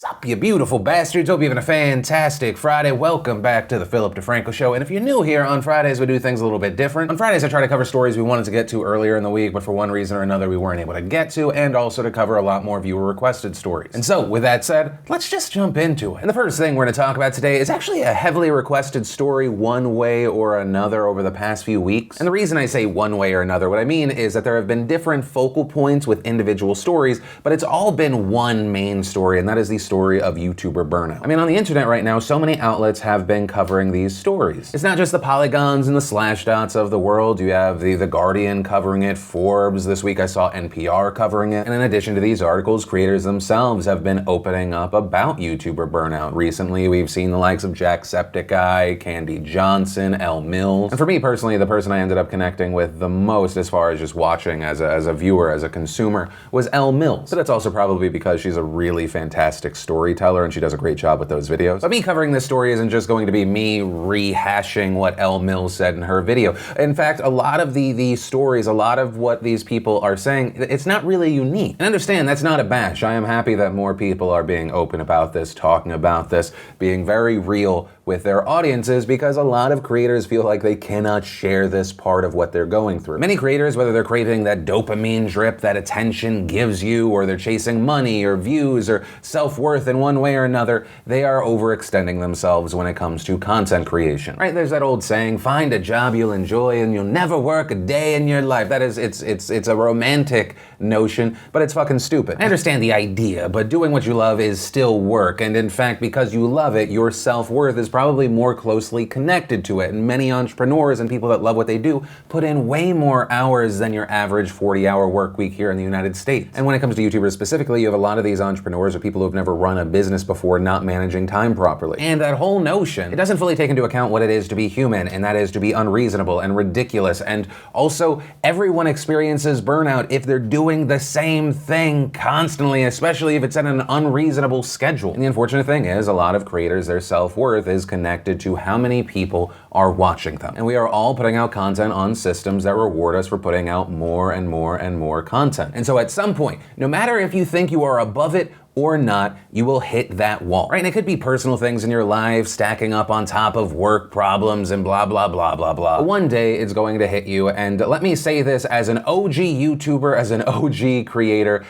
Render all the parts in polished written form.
Sup, you beautiful bastards. Hope you're having a fantastic Friday. Welcome back to the Philip DeFranco Show. And if you're new here, on Fridays we do things a little bit different. On Fridays I try to cover stories we wanted to get to earlier in the week, but for one reason or another we weren't able to get to, and also to cover a lot more viewer requested stories. And so, with that said, let's just jump into it. And the first thing we're going to talk about today is actually a heavily requested story one way or another over the past few weeks. And the reason I say one way or another, what I mean is that there have been different focal points with individual stories, but it's all been one main story, and that is the story of YouTuber burnout. I mean, on the internet right now, so many outlets have been covering these stories. It's not just the Polygons and the Slashdots of the world. You have the Guardian covering it, Forbes. This week I saw NPR covering it. And in addition to these articles, creators themselves have been opening up about YouTuber burnout. Recently, we've seen the likes of Jacksepticeye, Candy Johnson, Elle Mills. And for me personally, the person I ended up connecting with the most as far as just watching as a viewer, as a consumer, was Elle Mills. But that's also probably because she's a really fantastic storyteller and she does a great job with those videos. But me covering this story isn't just going to be me rehashing what Elle Mills said in her video. In fact, a lot of the stories, a lot of what these people are saying, it's not really unique. And understand, that's not a bash. I am happy that more people are being open about this, talking about this, being very real with their audiences, because a lot of creators feel like they cannot share this part of what they're going through. Many creators, whether they're craving that dopamine drip that attention gives you, or they're chasing money or views or self-worth in one way or another, they are overextending themselves when it comes to content creation. Right? There's that old saying, find a job you'll enjoy and you'll never work a day in your life. That is, it's a romantic notion, but it's fucking stupid. I understand the idea, but doing what you love is still work, and in fact, because you love it, your self-worth is probably more closely connected to it. And many entrepreneurs and people that love what they do put in way more hours than your average 40-hour work week here in the United States. And when it comes to YouTubers specifically, you have a lot of these entrepreneurs or people who have never run a business before not managing time properly. And that whole notion, it doesn't fully take into account what it is to be human, and that is to be unreasonable and ridiculous. And also, everyone experiences burnout if they're doing the same thing constantly, especially if it's at an unreasonable schedule. And the unfortunate thing is, a lot of creators, their self-worth is connected to how many people are watching them. And we are all putting out content on systems that reward us for putting out more and more and more content. And so at some point, no matter if you think you are above it or not, you will hit that wall, right? And it could be personal things in your life stacking up on top of work problems and blah, blah, blah, blah, blah. One day it's going to hit you, and let me say this as an OG YouTuber, as an OG creator,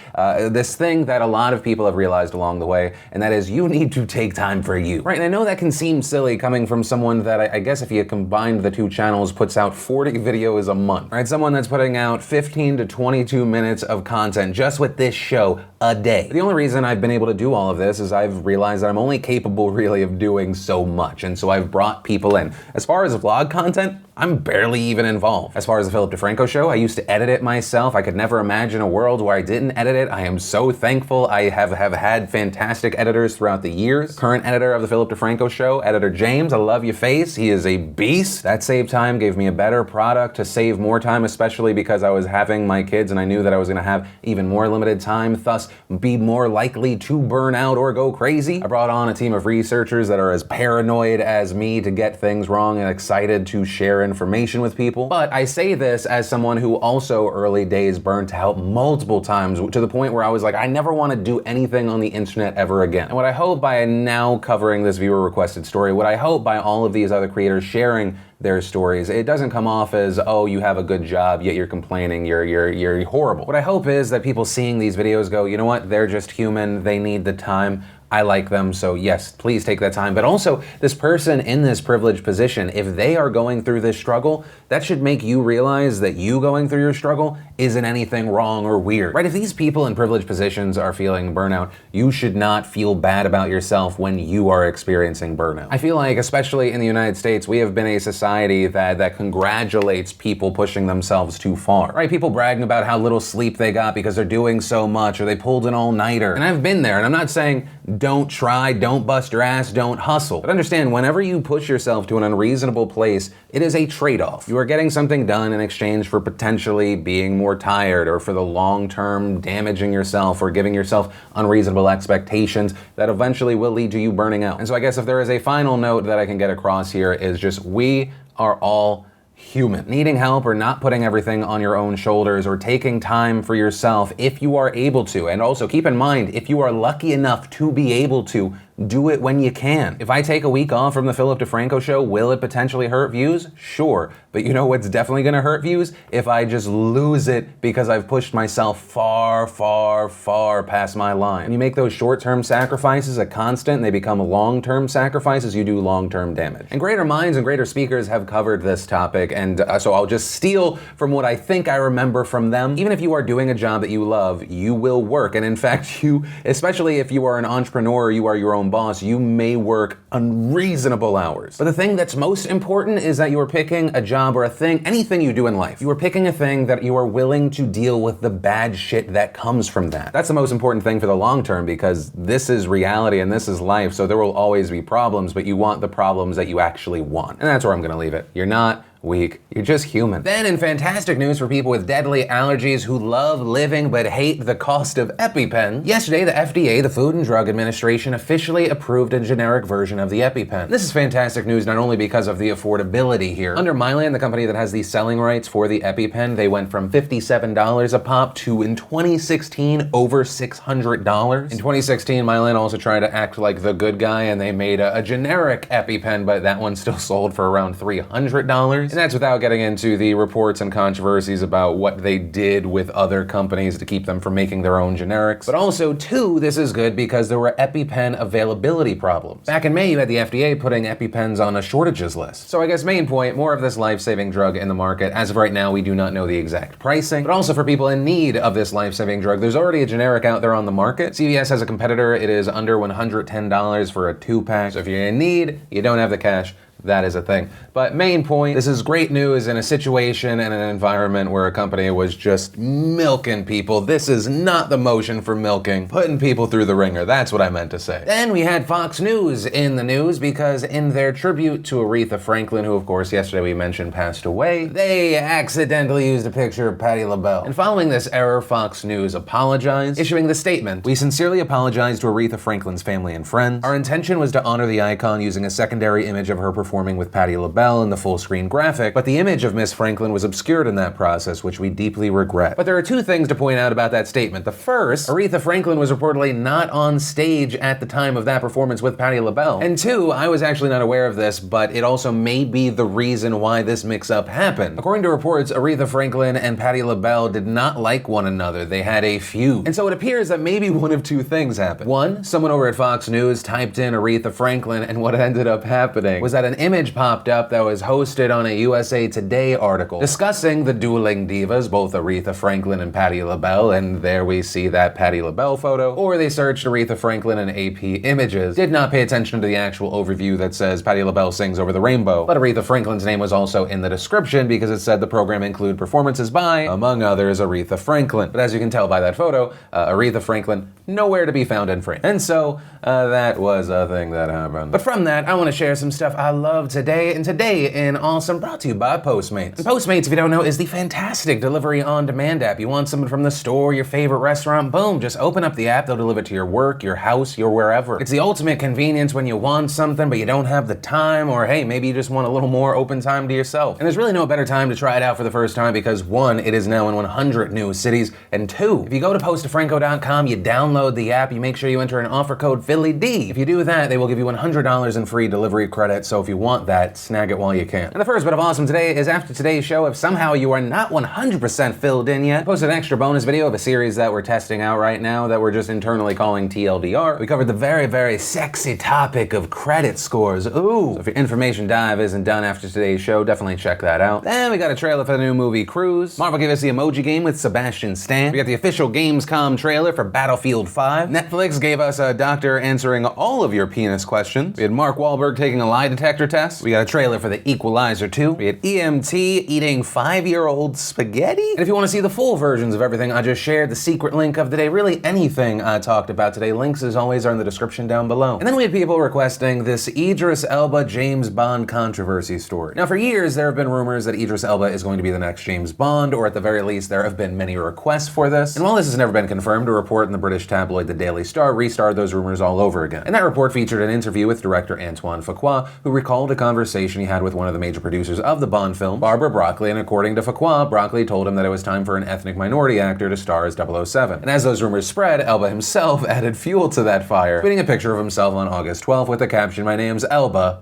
this thing that a lot of people have realized along the way, and that is you need to take time for you, right? And I know that can seem silly coming from someone that I guess if you combined the two channels puts out 40 videos a month, right? Someone that's putting out 15 to 22 minutes of content just with this show a day. The only reason I've been able to do all of this is I've realized that I'm only capable really of doing so much, and so I've brought people in. As far as vlog content, I'm barely even involved. As far as the Philip DeFranco Show, I used to edit it myself. I could never imagine a world where I didn't edit it. I am so thankful I have had fantastic editors throughout the years. Current editor of the Philip DeFranco Show, editor James, I love your face. He is a beast. That saved time, gave me a better product to save more time, especially because I was having my kids and I knew that I was gonna have even more limited time, thus be more likely to burn out or go crazy. I brought on a team of researchers that are as paranoid as me to get things wrong and excited to share information with people. But I say this as someone who also early days burned out multiple times to the point where I was like, I never want to do anything on the internet ever again. And what I hope by now covering this viewer requested story, what I hope by all of these other creators sharing their stories, it doesn't come off as, oh, you have a good job, yet you're complaining, you're horrible. What I hope is that people seeing these videos go, you know what, they're just human, they need the time. I like them, so yes, please take that time. But also, this person in this privileged position, if they are going through this struggle, that should make you realize that you going through your struggle isn't anything wrong or weird, right? If these people in privileged positions are feeling burnout, you should not feel bad about yourself when you are experiencing burnout. I feel like, especially in the United States, we have been a society that congratulates people pushing themselves too far, right? People bragging about how little sleep they got because they're doing so much, or they pulled an all-nighter. And I've been there, and I'm not saying don't try, don't bust your ass, don't hustle. But understand, whenever you push yourself to an unreasonable place, it is a trade-off. You are getting something done in exchange for potentially being more tired, or for the long term damaging yourself or giving yourself unreasonable expectations that eventually will lead to you burning out. And so I guess if there is a final note that I can get across here is just we are all human. Needing help or not putting everything on your own shoulders or taking time for yourself if you are able to. And also keep in mind, if you are lucky enough to be able to, do it when you can. If I take a week off from the Philip DeFranco show, will it potentially hurt views? Sure. But you know what's definitely gonna hurt views? If I just lose it because I've pushed myself far, far, far past my line. When you make those short-term sacrifices a constant and they become long-term sacrifices, you do long-term damage. And greater minds and greater speakers have covered this topic, and so I'll just steal from what I think I remember from them. Even if you are doing a job that you love, you will work. And in fact, you, especially if you are an entrepreneur, you are your own boss, you may work unreasonable hours. But the thing that's most important is that you are picking a job or a thing, anything you do in life. You are picking a thing that you are willing to deal with the bad shit that comes from that. That's the most important thing for the long term, because this is reality and this is life, so there will always be problems, but you want the problems that you actually want. And that's where I'm gonna leave it. You're not weak. You're just human. Then in fantastic news for people with deadly allergies who love living but hate the cost of EpiPen, yesterday the FDA, the Food and Drug Administration, officially approved a generic version of the EpiPen. This is fantastic news not only because of the affordability here. Under Mylan, the company that has the selling rights for the EpiPen, they went from $57 a pop to, in 2016, over $600. In 2016, Mylan also tried to act like the good guy and they made a generic EpiPen, but that one still sold for around $300. And that's without getting into the reports and controversies about what they did with other companies to keep them from making their own generics. But also, too, this is good because there were EpiPen availability problems. Back in May, you had the FDA putting EpiPens on a shortages list. So I guess main point, more of this life-saving drug in the market. As of right now, we do not know the exact pricing, but also for people in need of this life-saving drug, there's already a generic out there on the market. CVS has a competitor. It is under $110 for a 2-pack. So if you're in need, you don't have the cash, that is a thing. But main point, this is great news in a situation and an environment where a company was just milking people. This is not the motion for milking, putting people through the ringer. That's what I meant to say. Then we had Fox News in the news because in their tribute to Aretha Franklin, who of course yesterday we mentioned passed away, they accidentally used a picture of Patti LaBelle. And following this error, Fox News apologized, issuing the statement, "We sincerely apologize to Aretha Franklin's family and friends. Our intention was to honor the icon using a secondary image of her performing with Patti LaBelle in the full screen graphic, but the image of Miss Franklin was obscured in that process, which we deeply regret." But there are two things to point out about that statement. The first, Aretha Franklin was reportedly not on stage at the time of that performance with Patti LaBelle. And two, I was actually not aware of this, but it also may be the reason why this mix-up happened. According to reports, Aretha Franklin and Patti LaBelle did not like one another. They had a feud. And so it appears that maybe one of two things happened. One, someone over at Fox News typed in Aretha Franklin, and what ended up happening was that an image popped up that was hosted on a USA Today article discussing the dueling divas, both Aretha Franklin and Patti LaBelle, and there we see that Patti LaBelle photo. Or they searched Aretha Franklin in AP Images, did not pay attention to the actual overview that says Patti LaBelle sings over the rainbow, but Aretha Franklin's name was also in the description because it said the program include performances by, among others, Aretha Franklin. But as you can tell by that photo, Aretha Franklin nowhere to be found in frame. And so that was a thing that happened. But from that, I want to share some stuff I love today, and today in Awesome brought to you by Postmates. And Postmates, if you don't know, is the fantastic delivery on demand app. You want something from the store, your favorite restaurant, boom, just open up the app, they'll deliver it to your work, your house, your wherever. It's the ultimate convenience when you want something but you don't have the time, or hey, maybe you just want a little more open time to yourself. And there's really no better time to try it out for the first time because one, it is now in 100 new cities, and two, if you go to postdefranco.com, you download the app, you make sure you enter an offer code PhillyD. If you do that, they will give you $100 in free delivery credit, so if you want that, snag it while you can. And the first bit of awesome today is after today's show, if somehow you are not 100% filled in yet, I posted an extra bonus video of a series that we're testing out right now that we're just internally calling TLDR. We covered the very, very sexy topic of credit scores. Ooh. So if your information dive isn't done after today's show, definitely check that out. Then we got a trailer for the new movie Cruise. Marvel gave us the Emoji Game with Sebastian Stan. We got the official Gamescom trailer for Battlefield 5. Netflix gave us a doctor answering all of your penis questions. We had Mark Wahlberg taking a lie detector test. We got a trailer for The Equalizer 2. We had EMT eating 5-year-old spaghetti. And if you want to see the full versions of everything I just shared, the secret link of the day, really anything I talked about today, links as always are in the description down below. And then we had people requesting this Idris Elba James Bond controversy story. Now for years there have been rumors that Idris Elba is going to be the next James Bond, or at the very least there have been many requests for this. And while this has never been confirmed, a report in the British tabloid The Daily Star restarted those rumors all over again. And that report featured an interview with director Antoine Fuqua, who recalled recalled a conversation he had with one of the major producers of the Bond film, Barbara Broccoli, and according to Fuqua, Broccoli told him that it was time for an ethnic minority actor to star as 007. And as those rumors spread, Elba himself added fuel to that fire, tweeting a picture of himself on August 12th with the caption, "My name's Elba,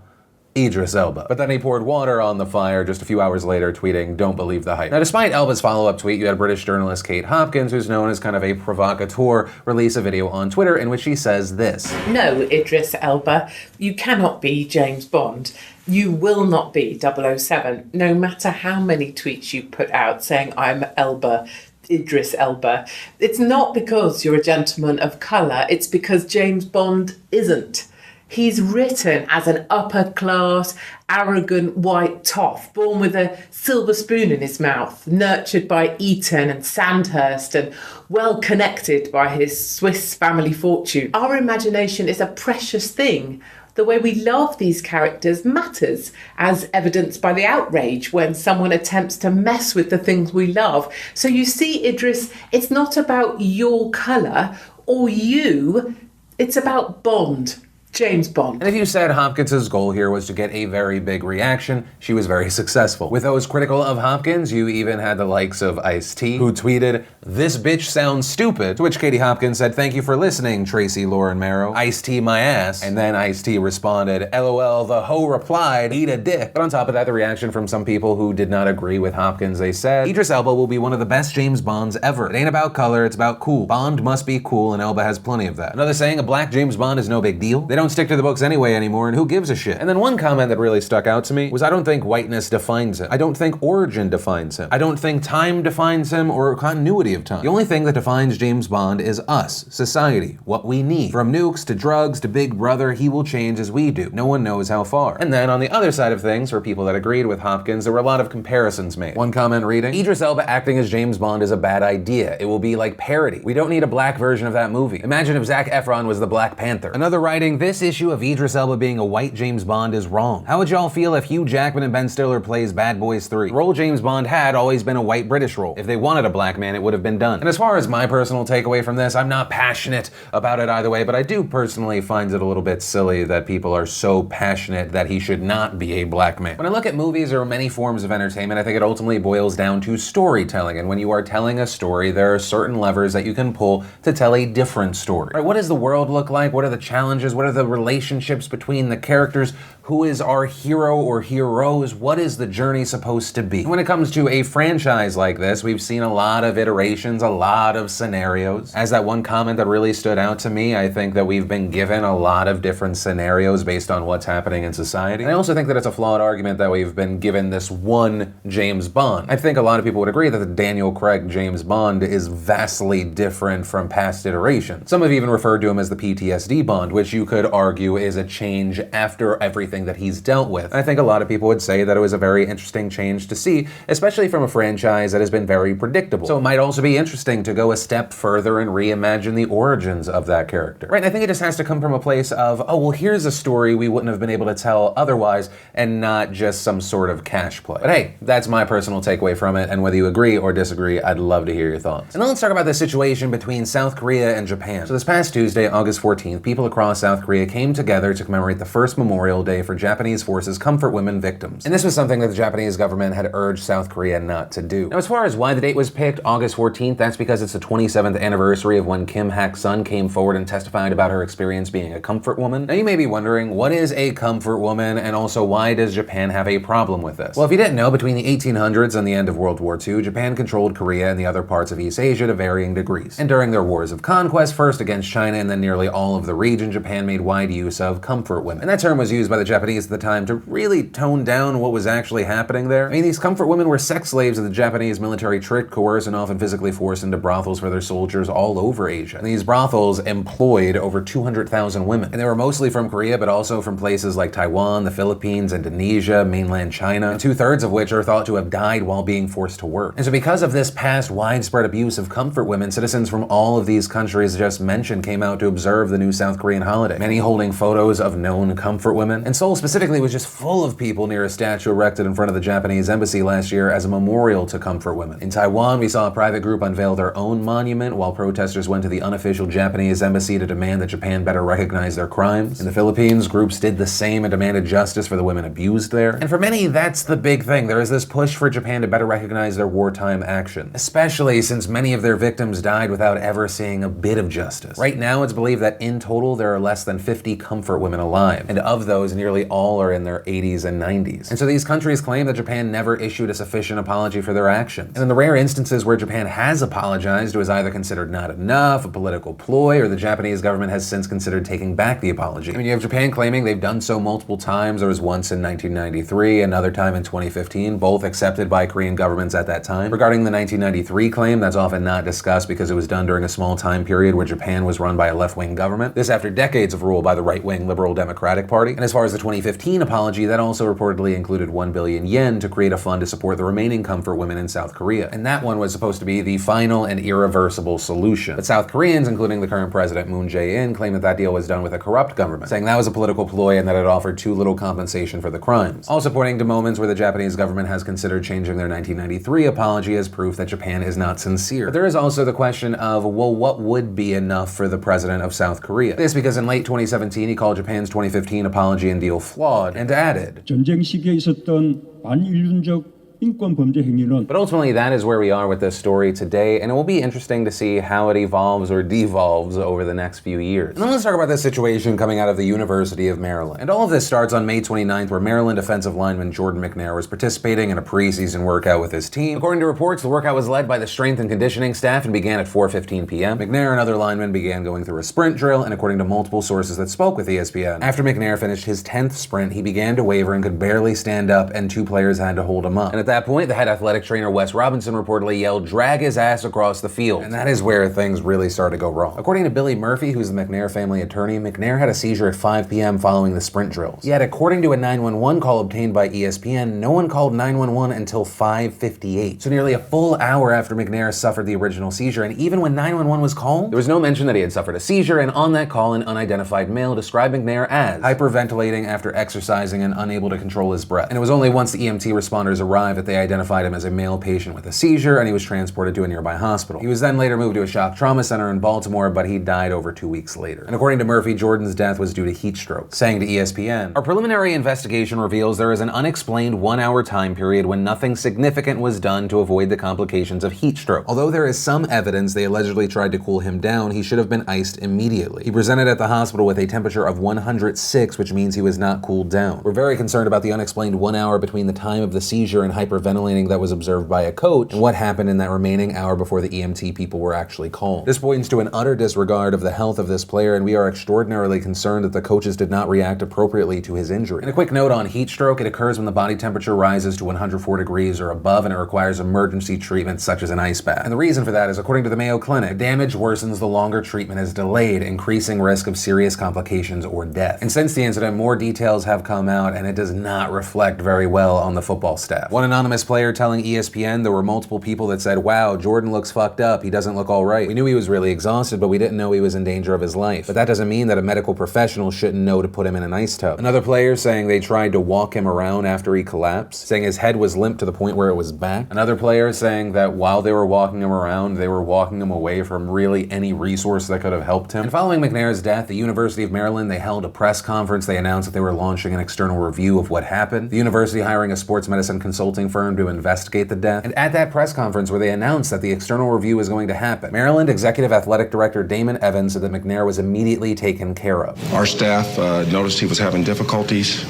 Idris Elba." But then he poured water on the fire just a few hours later, tweeting, "Don't believe the hype." Now, despite Elba's follow-up tweet, you had British journalist Kate Hopkins, who's known as kind of a provocateur, release a video on Twitter in which she says this. "No, Idris Elba, you cannot be James Bond. You will not be 007, no matter how many tweets you put out saying, 'I'm Elba, Idris Elba.' It's not because you're a gentleman of colour, it's because James Bond isn't. He's written as an upper-class, arrogant white toff, born with a silver spoon in his mouth, nurtured by Eton and Sandhurst and well-connected by his Swiss family fortune. Our imagination is a precious thing. The way we love these characters matters, as evidenced by the outrage when someone attempts to mess with the things we love. So you see, Idris, it's not about your colour or you, it's about Bond. James Bond. And if you said Hopkins' goal here was to get a very big reaction, she was very successful. With those critical of Hopkins, you even had the likes of Ice-T, who tweeted, "This bitch sounds stupid," to which Katie Hopkins said, "Thank you for listening, Tracy Lauren Marrow. Ice-T my ass." And then Ice-T responded, "LOL, the hoe replied, eat a dick." But on top of that, the reaction from some people who did not agree with Hopkins, they said, "Idris Elba will be one of the best James Bonds ever. It ain't about color, it's about cool. Bond must be cool, and Elba has plenty of that." Another saying, "A black James Bond is no big deal. They don't stick to the books anyway anymore, and who gives a shit?" And then one comment that really stuck out to me was, "I don't think whiteness defines him. I don't think origin defines him. I don't think time defines him or continuity of time. The only thing that defines James Bond is us, society, what we need. From nukes to drugs to Big Brother, he will change as we do. No one knows how far." And then on the other side of things, for people that agreed with Hopkins, there were a lot of comparisons made. One comment reading, "Idris Elba acting as James Bond is a bad idea. It will be like parody. We don't need a black version of that movie. Imagine if Zac Efron was the Black Panther." Another writing, "This issue of Idris Elba being a white James Bond is wrong. How would y'all feel if Hugh Jackman and Ben Stiller plays Bad Boys 3? The role James Bond had always been a white British role. If they wanted a black man, it would have been done." And as far as my personal takeaway from this, I'm not passionate about it either way, but I do personally find it a little bit silly that people are so passionate that he should not be a black man. When I look at movies or many forms of entertainment, I think it ultimately boils down to storytelling. And when you are telling a story, there are certain levers that you can pull to tell a different story. Right? What does the world look like? What are the challenges? What are the relationships between the characters? Who is our hero or heroes? What is the journey supposed to be? When it comes to a franchise like this, we've seen a lot of iterations, a lot of scenarios. As that one comment that really stood out to me, I think that we've been given a lot of different scenarios based on what's happening in society. And I also think that it's a flawed argument that we've been given this one James Bond. I think a lot of people would agree that the Daniel Craig James Bond is vastly different from past iterations. Some have even referred to him as the PTSD Bond, which you could argue is a change after everything that he's dealt with. And I think a lot of people would say that it was a very interesting change to see, especially from a franchise that has been very predictable. So it might also be interesting to go a step further and reimagine the origins of that character. Right, and I think it just has to come from a place of, oh, well, here's a story we wouldn't have been able to tell otherwise, and not just some sort of cash play. But hey, that's my personal takeaway from it, and whether you agree or disagree, I'd love to hear your thoughts. And then let's talk about the situation between South Korea and Japan. So this past Tuesday, August 14th, people across South Korea came together to commemorate the first Memorial Day for Japanese forces comfort women victims. And this was something that the Japanese government had urged South Korea not to do. Now, as far as why the date was picked, August 14th, that's because it's the 27th anniversary of when Kim Hak-sun came forward and testified about her experience being a comfort woman. Now, you may be wondering, what is a comfort woman, and also why does Japan have a problem with this? Well, if you didn't know, between the 1800s and the end of World War II, Japan controlled Korea and the other parts of East Asia to varying degrees. And during their wars of conquest, first against China and then nearly all of the region, Japan made wide use of comfort women. And that term was used by the Japanese at the time to really tone down what was actually happening there. I mean, these comfort women were sex slaves that the Japanese military tricked, coerced, and often physically forced into brothels for their soldiers all over Asia. And these brothels employed over 200,000 women. And they were mostly from Korea, but also from places like Taiwan, the Philippines, Indonesia, mainland China, and 2/3 of which are thought to have died while being forced to work. And so because of this past widespread abuse of comfort women, citizens from all of these countries just mentioned came out to observe the new South Korean holiday. Many many holding photos of known comfort women. And Seoul specifically was just full of people near a statue erected in front of the Japanese embassy last year as a memorial to comfort women. In Taiwan, we saw a private group unveil their own monument, while protesters went to the unofficial Japanese embassy to demand that Japan better recognize their crimes. In the Philippines, groups did the same and demanded justice for the women abused there. And for many, that's the big thing. There is this push for Japan to better recognize their wartime action, especially since many of their victims died without ever seeing a bit of justice. Right now, it's believed that in total, there are less than 50 comfort women alive, and of those, nearly all are in their 80s and 90s. And so these countries claim that Japan never issued a sufficient apology for their actions. And in the rare instances where Japan has apologized, it was either considered not enough, a political ploy, or the Japanese government has since considered taking back the apology. I mean, you have Japan claiming they've done so multiple times. There was once in 1993, another time in 2015, both accepted by Korean governments at that time. Regarding the 1993 claim, that's often not discussed because it was done during a small time period where Japan was run by a left-wing government. This after decades of rule by the right-wing Liberal Democratic Party. And as far as the 2015 apology, that also reportedly included 1 billion yen to create a fund to support the remaining comfort women in South Korea. And that one was supposed to be the final and irreversible solution. But South Koreans, including the current president Moon Jae-in, claim that that deal was done with a corrupt government, saying that was a political ploy and that it offered too little compensation for the crimes. Also pointing to moments where the Japanese government has considered changing their 1993 apology as proof that Japan is not sincere. But there is also the question of, well, what would be enough for the president of South Korea? This because in late 2017, he called Japan's 2015 apology and deal flawed and added, 전쟁 시기에 있었던 반인륜적 인권 범죄 행위는. But ultimately, that is where we are with this story today, and it will be interesting to see how it evolves or devolves over the next few years. And then let's talk about this situation coming out of the University of Maryland. And all of this starts on May 29th, where Maryland defensive lineman Jordan McNair was participating in a preseason workout with his team. According to reports, the workout was led by the strength and conditioning staff and began at 4:15 p.m. McNair and other linemen began going through a sprint drill, and according to multiple sources that spoke with ESPN, after McNair finished his 10th sprint, he began to waver and could barely stand up, and two players had to hold him up. And at that point, the head athletic trainer Wes Robinson reportedly yelled, "Drag his ass across the field." And that is where things really started to go wrong. According to Billy Murphy, who's the McNair family attorney, McNair had a seizure at 5 p.m. following the sprint drills. Yet, according to a 911 call obtained by ESPN, no one called 911 until 5:58. So nearly a full hour after McNair suffered the original seizure, and even when 911 was called, there was no mention that he had suffered a seizure, and on that call, an unidentified male described McNair as hyperventilating after exercising and unable to control his breath. And it was only once the EMT responders arrived that they identified him as a male patient with a seizure, and he was transported to a nearby hospital. He was then later moved to a shock trauma center in Baltimore, but he died over 2 weeks later. And according to Murphy, Jordan's death was due to heat stroke, saying to ESPN, "Our preliminary investigation reveals there is an unexplained 1-hour time period when nothing significant was done to avoid the complications of heat stroke. Although there is some evidence they allegedly tried to cool him down, he should have been iced immediately. He presented at the hospital with a temperature of 106, which means he was not cooled down. We're very concerned about the unexplained 1 hour between the time of the seizure and hyperventilating that was observed by a coach and what happened in that remaining hour before the EMT people were actually called. This points to an utter disregard of the health of this player, and we are extraordinarily concerned that the coaches did not react appropriately to his injury." And a quick note on heat stroke: it occurs when the body temperature rises to 104 degrees or above, and it requires emergency treatment such as an ice bath. And the reason for that is, according to the Mayo Clinic, damage worsens the longer treatment is delayed, increasing risk of serious complications or death. And since the incident, more details have come out, and it does not reflect very well on the football staff. One anonymous player telling ESPN there were multiple people that said, "Wow, Jordan looks fucked up. He doesn't look all right. We knew he was really exhausted, but we didn't know he was in danger of his life. But that doesn't mean that a medical professional shouldn't know to put him in an ice tub." Another player saying they tried to walk him around after he collapsed, saying his head was limp to the point where it was back. Another player saying that while they were walking him around, they were walking him away from really any resource that could have helped him. And following McNair's death, the University of Maryland, they held a press conference. They announced that they were launching an external review of what happened. The university hiring a sports medicine consulting firm to investigate the death. And at that press conference where they announced that the external review was going to happen, Maryland Executive Athletic Director Damon Evans said that McNair was immediately taken care of. Our staff noticed he was having difficulties.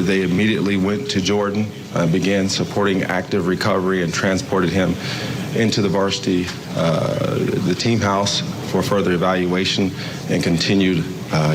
They immediately went to Jordan, began supporting active recovery, and transported him into the varsity, the team house, for further evaluation and continued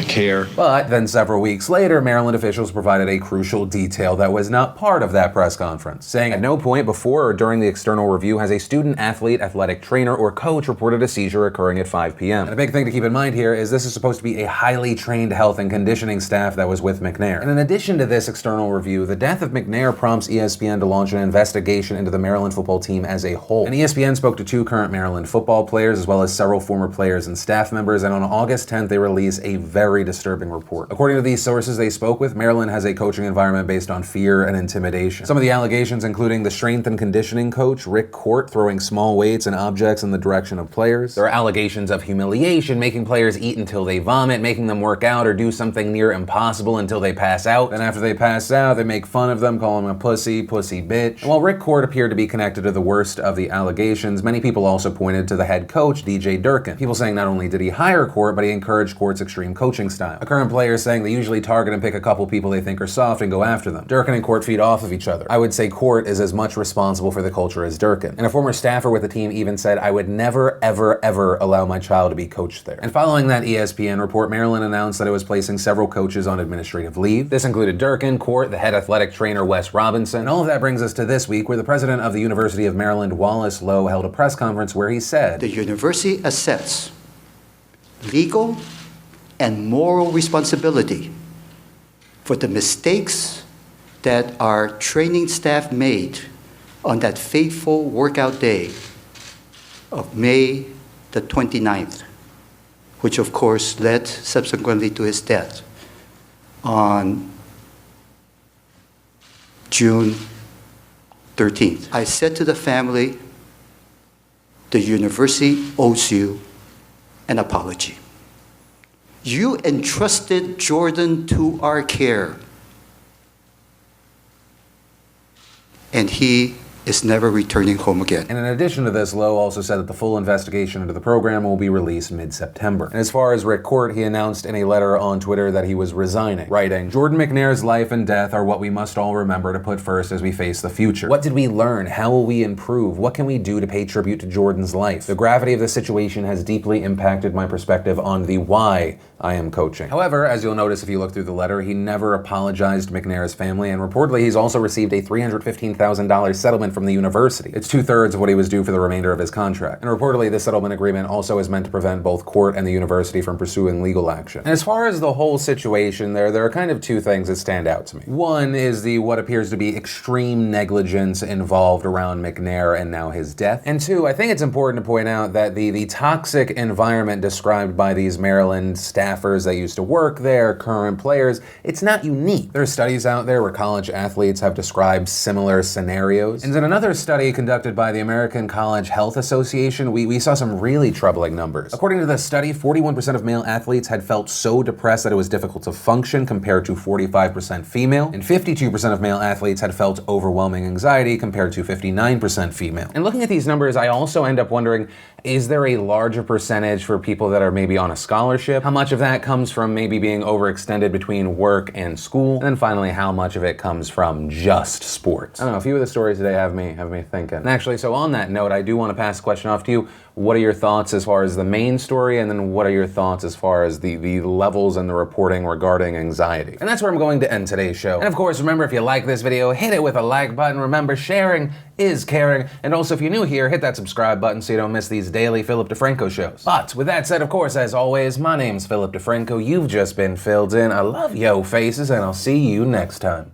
care. But then several weeks later, Maryland officials provided a crucial detail that was not part of that press conference, saying at no point before or during the external review has a student athlete, athletic trainer, or coach reported a seizure occurring at 5 p.m. And a big thing to keep in mind here is this is supposed to be a highly trained health and conditioning staff that was with McNair. And in addition to this external review, the death of McNair prompts ESPN to launch an investigation into the Maryland football team as a whole. And ESPN spoke to 2 current Maryland football players as well as several former players and staff members, and on August 10th they released a very disturbing report. According to these sources they spoke with, Maryland has a coaching environment based on fear and intimidation. Some of the allegations including the strength and conditioning coach, Rick Court, throwing small weights and objects in the direction of players. There are allegations of humiliation, making players eat until they vomit, making them work out or do something near impossible until they pass out. Then after they pass out, they make fun of them, call them a pussy bitch. And while Rick Court appeared to be connected to the worst of the allegations, many people also pointed to the head coach, DJ Durkin. People saying not only did he hire Court, but he encouraged Court's extreme coaching style. A current player saying they usually target and pick a couple people they think are soft and go after them. Durkin and Court feed off of each other. I would say Court is as much responsible for the culture as Durkin. And a former staffer with the team even said, "I would never, ever, ever allow my child to be coached there." And following that ESPN report, Maryland announced that it was placing several coaches on administrative leave. This included Durkin, Court, the head athletic trainer Wes Robinson. And all of that brings us to this week, where the president of the University of Maryland, Wallace Lowe, held a press conference where he said, "The university accepts legal and moral responsibility for the mistakes that our training staff made on that fateful workout day of May the 29th, which of course led subsequently to his death on June 13th. I said to the family, the university owes you an apology. You entrusted Jordan to our care, and he is never returning home again." And in addition to this, Lowe also said that the full investigation into the program will be released mid-September. And as far as Rick Court, he announced in a letter on Twitter that he was resigning, writing, "Jordan McNair's life and death are what we must all remember to put first as we face the future. What did we learn? How will we improve? What can we do to pay tribute to Jordan's life? The gravity of the situation has deeply impacted my perspective on the why I am coaching." However, as you'll notice if you look through the letter, he never apologized to McNair's family, and reportedly he's also received a $315,000 settlement from the university. It's 2/3 of what he was due for the remainder of his contract. And reportedly, this settlement agreement also is meant to prevent both Court and the university from pursuing legal action. And as far as the whole situation there are kind of two things that stand out to me. One is the what appears to be extreme negligence involved around McNair and now his death. And two, I think it's important to point out that the toxic environment described by these Maryland staffers that used to work there, current players, it's not unique. There are studies out there where college athletes have described similar scenarios. And in another study conducted by the American College Health Association, we saw some really troubling numbers. According to the study, 41% of male athletes had felt so depressed that it was difficult to function, compared to 45% female, and 52% of male athletes had felt overwhelming anxiety, compared to 59% female. And looking at these numbers, I also end up wondering, is there a larger percentage for people that are maybe on a scholarship? How much of that comes from maybe being overextended between work and school? And then finally, how much of it comes from just sports? I don't know, a few of the stories today have me thinking. And actually, so on that note, I do want to pass the question off to you. What are your thoughts as far as the main story, and then what are your thoughts as far as the levels and the reporting regarding anxiety? And that's where I'm going to end today's show. And of course, remember, if you like this video, hit it with a like button. Remember, sharing is caring. And also, if you're new here, hit that subscribe button so you don't miss these daily Philip DeFranco shows. But with that said, of course, as always, my name's Philip DeFranco. You've just been filled in. I love yo faces, and I'll see you next time.